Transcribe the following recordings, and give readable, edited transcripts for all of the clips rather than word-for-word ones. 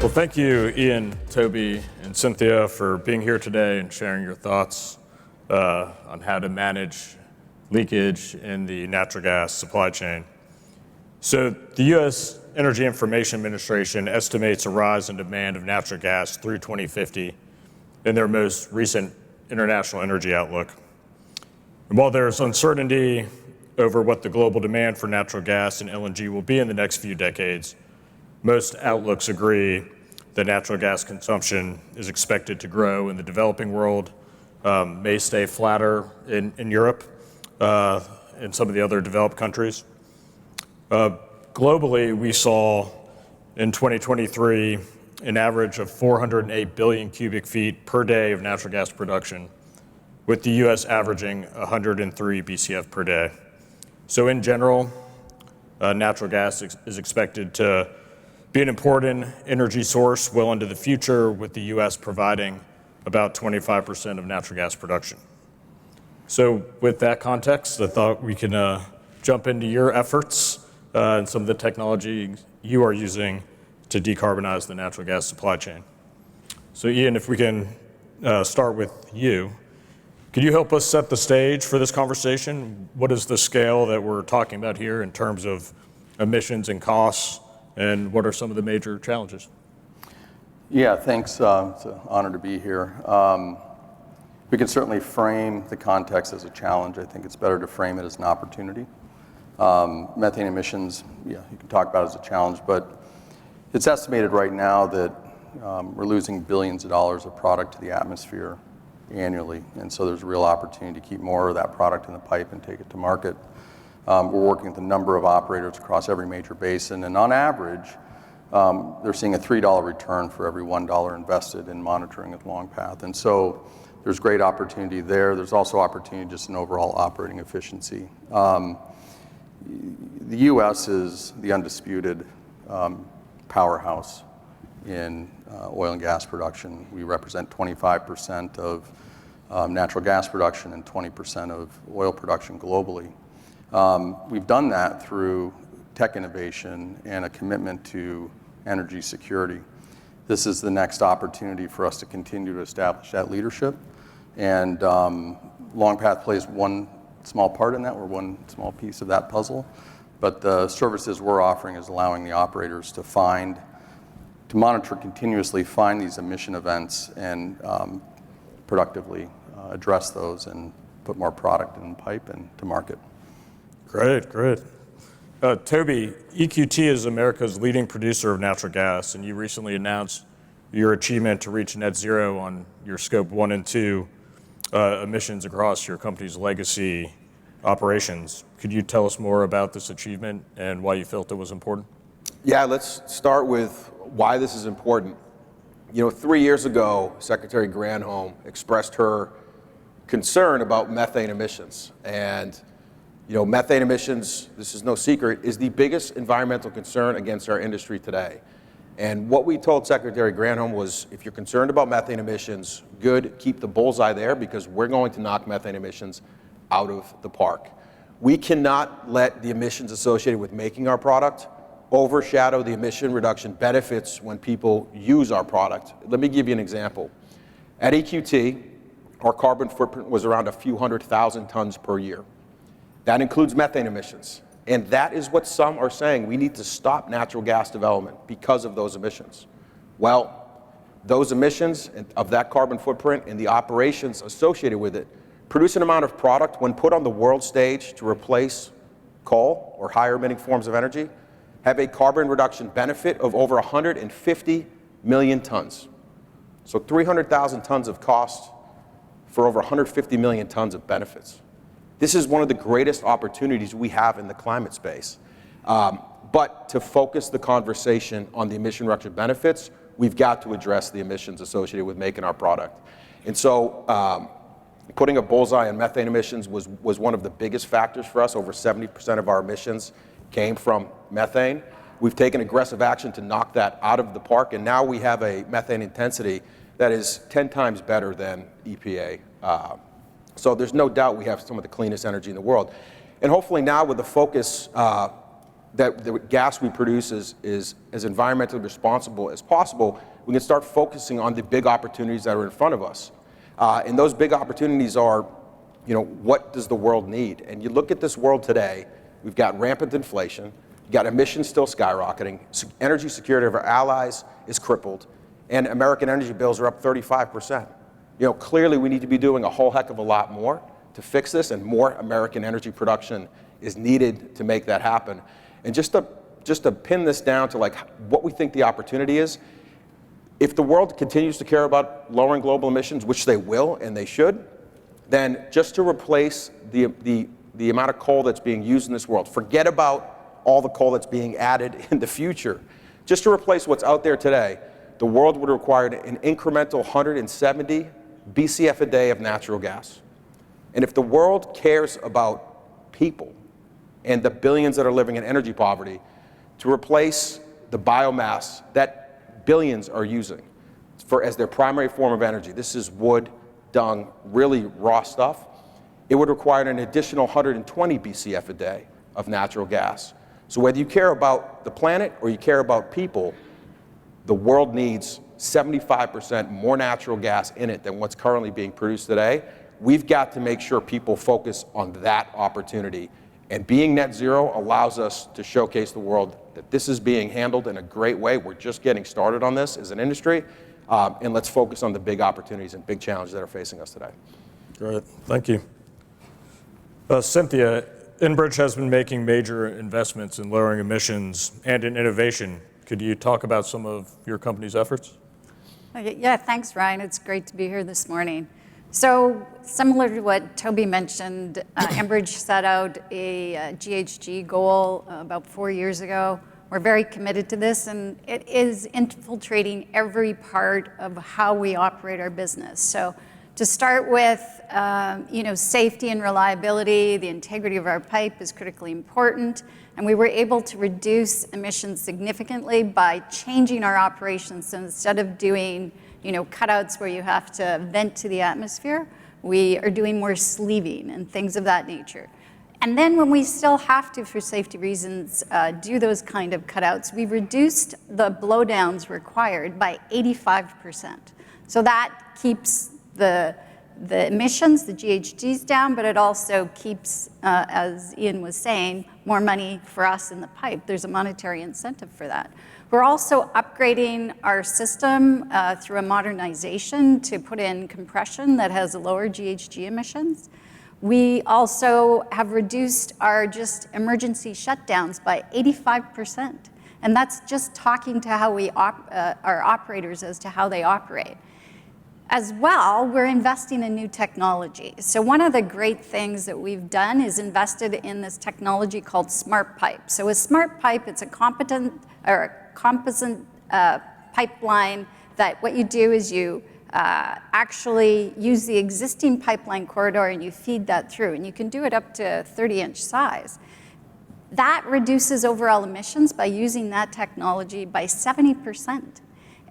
Well, thank you, Ian, Toby, and Cynthia for being here today and sharing your thoughts on how to manage leakage in the natural gas supply chain. So the U.S. Energy Information Administration estimates a rise in demand of natural gas through 2050 in their most recent International Energy Outlook. And while there's uncertainty over what the global demand for natural gas and LNG will be in the next few decades, most outlooks agree that natural gas consumption is expected to grow in the developing world, may stay flatter in Europe and some of the other developed countries. Globally, we saw in 2023 an average of 408 billion cubic feet per day of natural gas production, with the U.S. averaging 103 BCF per day. So in general, natural gas is expected to be an important energy source well into the future, with the U.S. providing about 25% of natural gas production. So with that context, I thought we can jump into your efforts and some of the technology you are using to decarbonize the natural gas supply chain. So Ian, if we can start with you, could you help us set the stage for this conversation? What is the scale that we're talking about here in terms of emissions and costs, and what are some of the major challenges? Yeah, thanks. It's an honor to be here. We can certainly frame the context as a challenge. I think it's better to frame it as an opportunity. Methane emissions, yeah, you can talk about it as a challenge, but it's estimated right now that we're losing billions of dollars of product to the atmosphere annually, and so there's a real opportunity to keep more of that product in the pipe and take it to market. We're working with a number of operators across every major basin, and on average, they're seeing a $3 return for every $1 invested in monitoring with LongPath. And so there's great opportunity there. There's also opportunity just in overall operating efficiency. The U.S. is the undisputed powerhouse in oil and gas production. We represent 25% of natural gas production and 20% of oil production globally. We've done that through tech innovation and a commitment to energy security. This is the next opportunity for us to continue to establish that leadership. And LongPath plays one small part in that. We're one small piece of that puzzle. But the services we're offering is allowing the operators to monitor continuously, find these emission events, and productively address those and put more product in the pipe and to market. Great, great. Toby, EQT is America's leading producer of natural gas, and you recently announced your achievement to reach net zero on your scope 1 and 2 emissions across your company's legacy operations. Could you tell us more about this achievement and why you felt it was important? Yeah, let's start with why this is important. 3 years ago, Secretary Granholm expressed her concern about methane emissions. And methane emissions, this is no secret, is the biggest environmental concern against our industry today. And what we told Secretary Granholm was, if you're concerned about methane emissions, good, keep the bullseye there, because we're going to knock methane emissions out of the park. We cannot let the emissions associated with making our product overshadow the emission reduction benefits when people use our product. Let me give you an example. At EQT, our carbon footprint was around a few 100,000 tons per year. That includes methane emissions. And that is what some are saying. We need to stop natural gas development because of those emissions. Well, those emissions of that carbon footprint and the operations associated with it produce an amount of product when put on the world stage to replace coal or higher emitting forms of energy, have a carbon reduction benefit of over 150 million tons. So 300,000 tons of cost for over 150 million tons of benefits. This is one of the greatest opportunities we have in the climate space. But to focus the conversation on the emission reduction benefits, we've got to address the emissions associated with making our product. And so putting a bullseye on methane emissions was one of the biggest factors for us. Over 70% of our emissions came from methane. We've taken aggressive action to knock that out of the park, and now we have a methane intensity that is 10 times better than EPA. So there's no doubt we have some of the cleanest energy in the world. And hopefully now with the focus that the gas we produce is as environmentally responsible as possible, we can start focusing on the big opportunities that are in front of us. And those big opportunities are, what does the world need? And you look at this world today, we've got rampant inflation, you've got emissions still skyrocketing, energy security of our allies is crippled, and American energy bills are up 35%. Clearly we need to be doing a whole heck of a lot more to fix this, and more American energy production is needed to make that happen. And just to pin this down to what we think the opportunity is, if the world continues to care about lowering global emissions, which they will and they should, then just to replace the amount of coal that's being used in this world, forget about all the coal that's being added in the future, just to replace what's out there today, the world would require an incremental 170 BCF a day of natural gas. And if the world cares about people and the billions that are living in energy poverty, to replace the biomass that billions are using as their primary form of energy, this is wood, dung, really raw stuff, it would require an additional 120 BCF a day of natural gas. So whether you care about the planet or you care about people, the world needs 75% more natural gas in it than what's currently being produced today. We've got to make sure people focus on that opportunity. And being net zero allows us to showcase the world that this is being handled in a great way. We're just getting started on this as an industry. And let's focus on the big opportunities and big challenges that are facing us today. Great, thank you. Cynthia, Enbridge has been making major investments in lowering emissions and in innovation. Could you talk about some of your company's efforts? Yeah, thanks, Ryan. It's great to be here this morning. So similar to what Toby mentioned, Enbridge set out a GHG goal about 4 years ago. We're very committed to this, and it is infiltrating every part of how we operate our business. So to start with, safety and reliability, the integrity of our pipe is critically important, and we were able to reduce emissions significantly by changing our operations. So instead of doing cutouts where you have to vent to the atmosphere, we are doing more sleeving and things of that nature. And then when we still have to, for safety reasons, do those kind of cutouts, we reduced the blowdowns required by 85%. So that keeps the emissions, the GHGs down, but it also keeps, as Ian was saying, more money for us in the pipe. There's a monetary incentive for that. We're also upgrading our system through a modernization to put in compression that has lower GHG emissions. We also have reduced our just emergency shutdowns by 85%. And that's just talking to how our operators as to how they operate. As well, we're investing in new technology. So one of the great things that we've done is invested in this technology called Smart Pipe. So a Smart Pipe, it's a composite pipeline that what you do is you actually use the existing pipeline corridor and you feed that through. And you can do it up to 30-inch size. That reduces overall emissions by using that technology by 70%.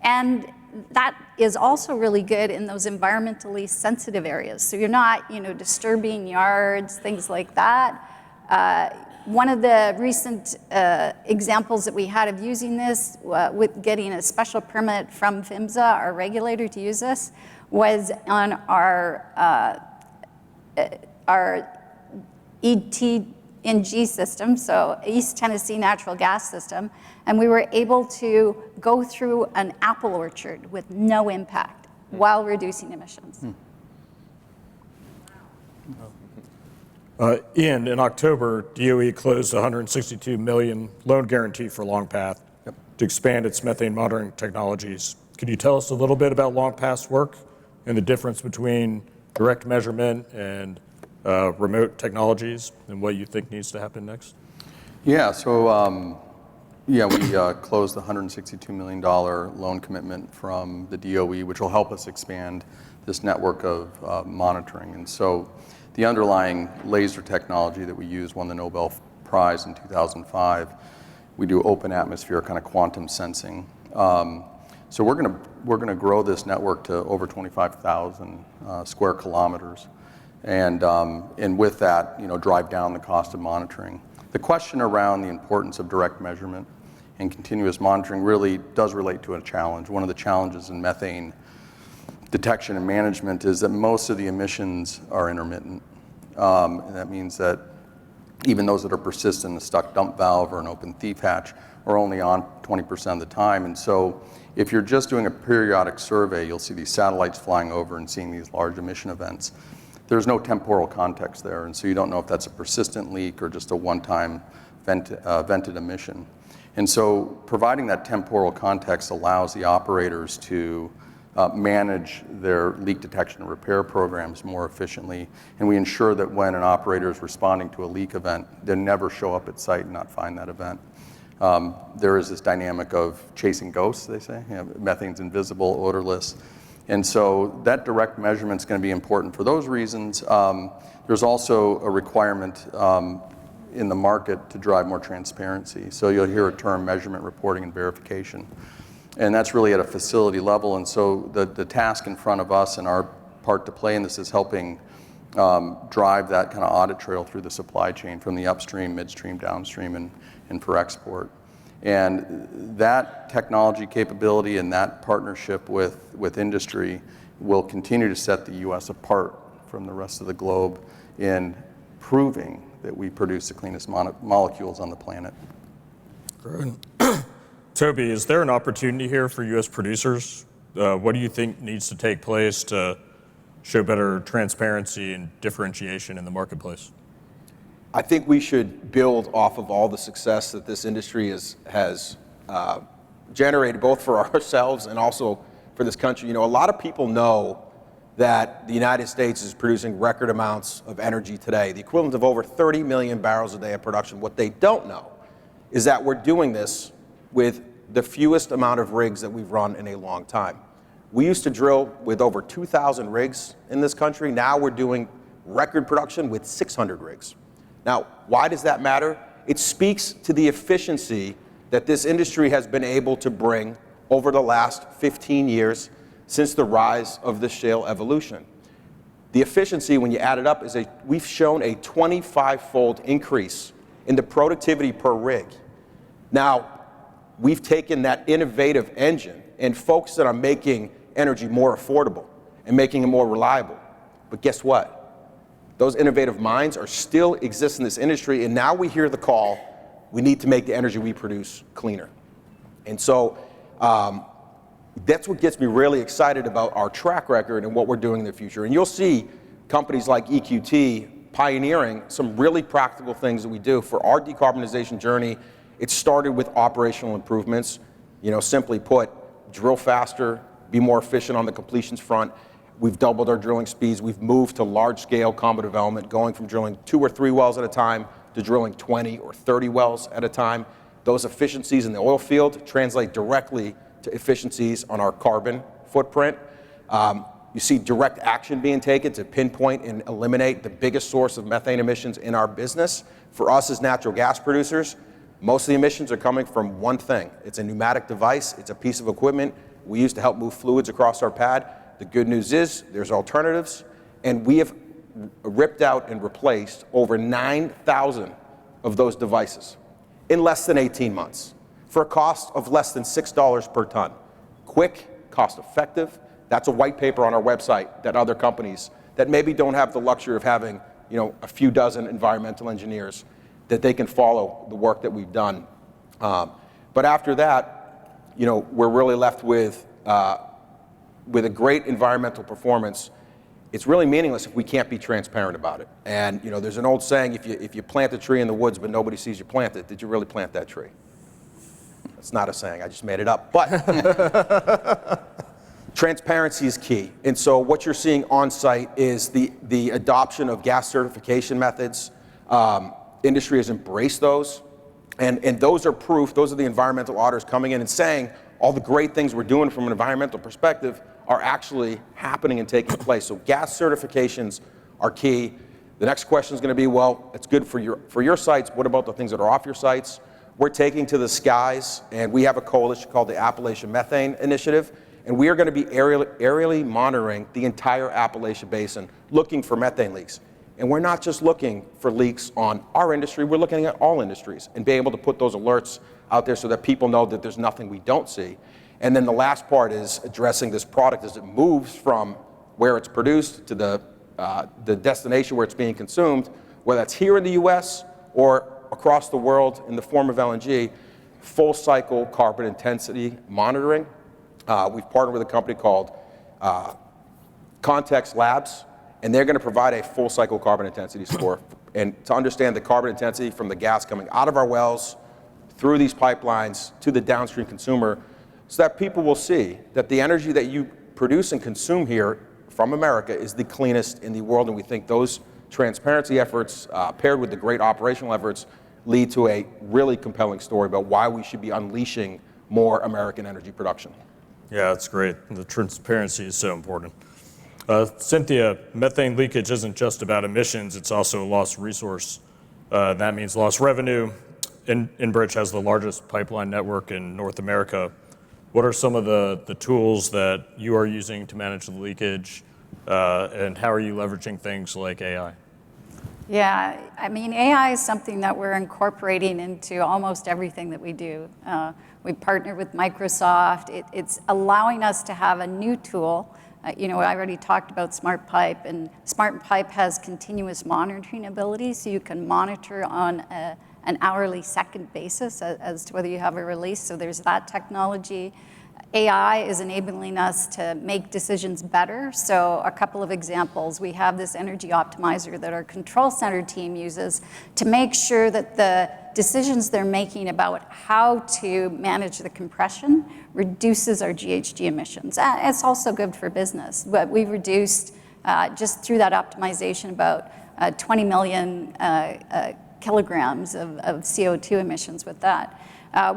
And that is also really good in those environmentally sensitive areas. So you're not, disturbing yards, things like that. One of the recent examples that we had of using this with getting a special permit from PHMSA, our regulator, to use this, was on our ETNG system, so East Tennessee Natural Gas System, and we were able to go through an apple orchard with no impact while reducing emissions. Ian, in October, DOE closed a $162 million loan guarantee for LongPath to expand its methane monitoring technologies. Could you tell us a little bit about LongPath's work and the difference between direct measurement and remote technologies and what you think needs to happen next? Yeah, so we closed the $162 million loan commitment from the DOE, which will help us expand this network of monitoring. And so the underlying laser technology that we use won the Nobel Prize in 2005. We do open atmosphere kind of quantum sensing. So we're gonna grow this network to over 25,000 square kilometers. and with that, drive down the cost of monitoring. The question around the importance of direct measurement and continuous monitoring really does relate to a challenge. One of the challenges in methane detection and management is that most of the emissions are intermittent. And that means that even those that are persistent, a stuck dump valve or an open thief hatch, are only on 20% of the time. And so if you're just doing a periodic survey, you'll see these satellites flying over and seeing these large emission events. There's no temporal context there, and so you don't know if that's a persistent leak or just a one-time vented emission. And so providing that temporal context allows the operators to manage their leak detection and repair programs more efficiently, and we ensure that when an operator is responding to a leak event, they never show up at site and not find that event. There is this dynamic of chasing ghosts, they say. Methane's invisible, odorless. And so that direct measurement is going to be important for those reasons. There's also a requirement in the market to drive more transparency. So you'll hear a term, measurement, reporting, and verification. And that's really at a facility level. And so the task in front of us and our part to play in this is helping drive that kind of audit trail through the supply chain from the upstream, midstream, downstream, and for export. And that technology capability and that partnership with industry will continue to set the U.S. apart from the rest of the globe in proving that we produce the cleanest molecules on the planet. Great. Toby, is there an opportunity here for U.S. producers? What do you think needs to take place to show better transparency and differentiation in the marketplace? I think we should build off of all the success that this industry has generated, both for ourselves and also for this country. A lot of people know that the United States is producing record amounts of energy today, the equivalent of over 30 million barrels a day of production. What they don't know is that we're doing this with the fewest amount of rigs that we've run in a long time. We used to drill with over 2,000 rigs in this country. Now we're doing record production with 600 rigs. Now, why does that matter? It speaks to the efficiency that this industry has been able to bring over the last 15 years since the rise of the shale evolution. The efficiency, when you add it up, we've shown a 25-fold increase in the productivity per rig. Now, we've taken that innovative engine and focused it on making energy more affordable and making it more reliable. But guess what? Those innovative minds are still exist in this industry, and now we hear the call, we need to make the energy we produce cleaner. And so that's what gets me really excited about our track record and what we're doing in the future. And you'll see companies like EQT pioneering some really practical things that we do for our decarbonization journey. It started with operational improvements. Simply put, drill faster, be more efficient on the completions front. We've doubled our drilling speeds. We've moved to large-scale combo development, going from drilling 2 or 3 wells at a time to drilling 20 or 30 wells at a time. Those efficiencies in the oil field translate directly to efficiencies on our carbon footprint. You see direct action being taken to pinpoint and eliminate the biggest source of methane emissions in our business. For us as natural gas producers, most of the emissions are coming from one thing. It's a pneumatic device. It's a piece of equipment we use to help move fluids across our pad. The good news is there's alternatives, and we have ripped out and replaced over 9,000 of those devices in less than 18 months for a cost of less than $6 per ton. Quick, cost-effective. That's a white paper on our website that other companies that maybe don't have the luxury of having a few dozen environmental engineers that they can follow the work that we've done. But after that, we're really left with a great environmental performance. It's really meaningless if we can't be transparent about it. And there's an old saying, if you plant a tree in the woods but nobody sees you plant it, did you really plant that tree? It's not a saying, I just made it up. But transparency is key. And so what you're seeing on site is the adoption of gas certification methods. Industry has embraced those. And those are proof, those are the environmental auditors coming in and saying all the great things we're doing from an environmental perspective are actually happening and taking place. So gas certifications are key. The next question is going to be, well, it's good for your sites. What about the things that are off your sites? We're taking to the skies, and we have a coalition called the Appalachian Methane Initiative, And we are going to be aerially monitoring the entire Appalachian Basin, looking for methane leaks. And we're not just looking for leaks on our industry, we're looking at all industries and being able to put those alerts out there so that people know that there's nothing we don't see. And then the last part is addressing this product as it moves from where it's produced to the destination where it's being consumed, whether that's here in the US or across the world in the form of LNG, full cycle carbon intensity monitoring. We've partnered with a company called Context Labs, and they're going to provide a full cycle carbon intensity score and to understand the carbon intensity from the gas coming out of our wells through these pipelines to the downstream consumer, so that people will see that the energy that you produce and consume here from America is the cleanest in the world. And we think those transparency efforts paired with the great operational efforts lead to a really compelling story about why we should be unleashing more American energy production. Yeah, that's great. The transparency is so important. Cynthia, methane leakage isn't just about emissions, it's also lost resource. That means lost revenue. Enbridge has the largest pipeline network in North America. What are some of the tools that you are using to manage the leakage, and how are you leveraging things like AI? Yeah, I mean, AI is something that we're incorporating into almost everything that we do. We partner with Microsoft. It's allowing us to have a new tool. I already talked about Smart Pipe, and Smart Pipe has continuous monitoring ability, so you can monitor on an hourly second basis as to whether you have a release. So there's that technology. AI is enabling us to make decisions better. So a couple of examples. We have this energy optimizer that our control center team uses to make sure that the decisions they're making about how to manage the compression reduces our GHG emissions. It's also good for business. But we've reduced, just through that optimization, about 20 million kilograms of CO2 emissions with that.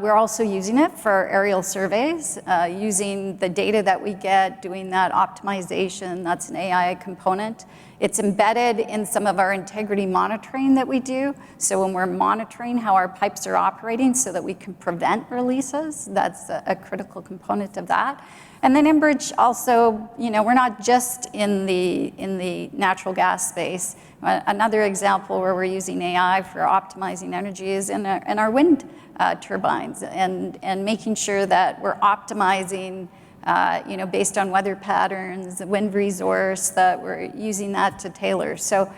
We're also using it for aerial surveys, using the data that we get, doing that optimization. That's an AI component. It's embedded in some of our integrity monitoring that we do. So when we're monitoring how our pipes are operating so that we can prevent releases, that's a critical component of that. And then Enbridge also, we're not just in the natural gas space. Another example where we're using AI for optimizing energy is in our wind turbines and making sure that we're optimizing, based on weather patterns, the wind resource, that we're using that to tailor. So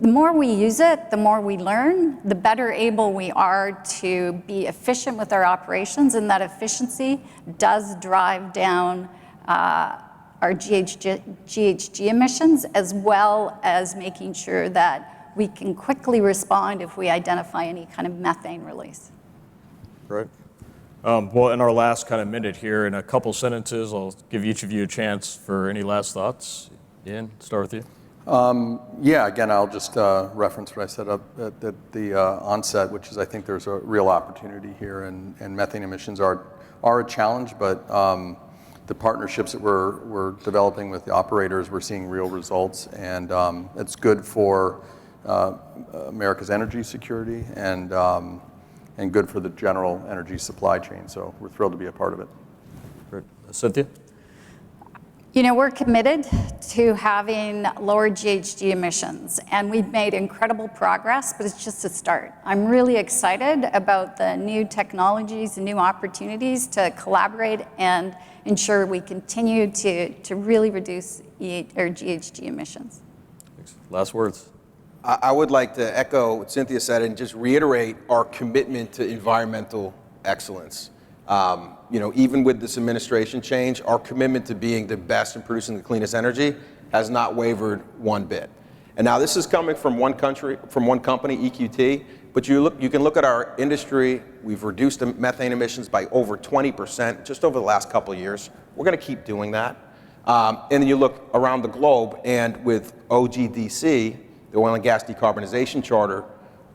the more we use it, the more we learn, the better able we are to be efficient with our operations, and that efficiency does drive down our GHG emissions, as well as making sure that we can quickly respond if we identify any kind of methane release. Right. Well, in our last kind of minute here, in a couple sentences, I'll give each of you a chance for any last thoughts. Ian, start with you. Yeah, again, I'll just reference what I said at the onset, which is I think there's a real opportunity here, and methane emissions are a challenge, but the partnerships that we're developing with the operators, we're seeing real results, and it's good for America's energy security and good for the general energy supply chain. So we're thrilled to be a part of it. Great. Cynthia? We're committed to having lower GHG emissions, and we've made incredible progress, but it's just a start. I'm really excited about the new technologies and new opportunities to collaborate and ensure we continue to really reduce our GHG emissions. Thanks. Last words. I would like to echo what Cynthia said and just reiterate our commitment to environmental excellence. Even with this administration change, our commitment to being the best in producing the cleanest energy has not wavered one bit. And now this is coming from one company, EQT, but you can look at our industry. We've reduced the methane emissions by over 20% just over the last couple of years. We're going to keep doing that. And then you look around the globe, and with OGDC, the Oil and Gas Decarbonization Charter,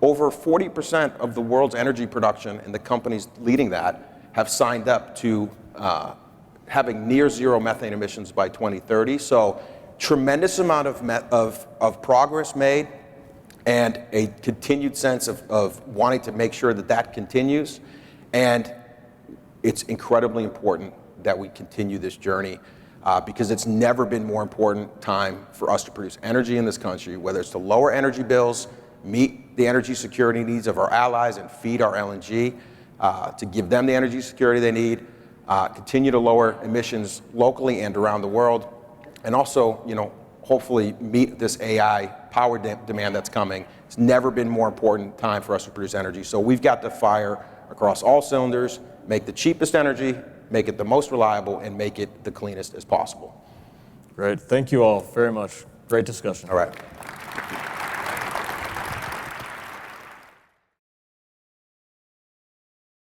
over 40% of the world's energy production, and the companies leading that, have signed up to having near zero methane emissions by 2030. So tremendous amount of progress made, and a continued sense of wanting to make sure that continues. And it's incredibly important that we continue this journey because it's never been more important time for us to produce energy in this country, whether it's to lower energy bills, meet the energy security needs of our allies and feed our LNG, to give them the energy security they need, continue to lower emissions locally and around the world, and also, hopefully meet this AI power demand that's coming. It's never been more important time for us to produce energy. So we've got to fire across all cylinders, make the cheapest energy, make it the most reliable, and make it the cleanest as possible. Great. Thank you all very much. Great discussion. All right.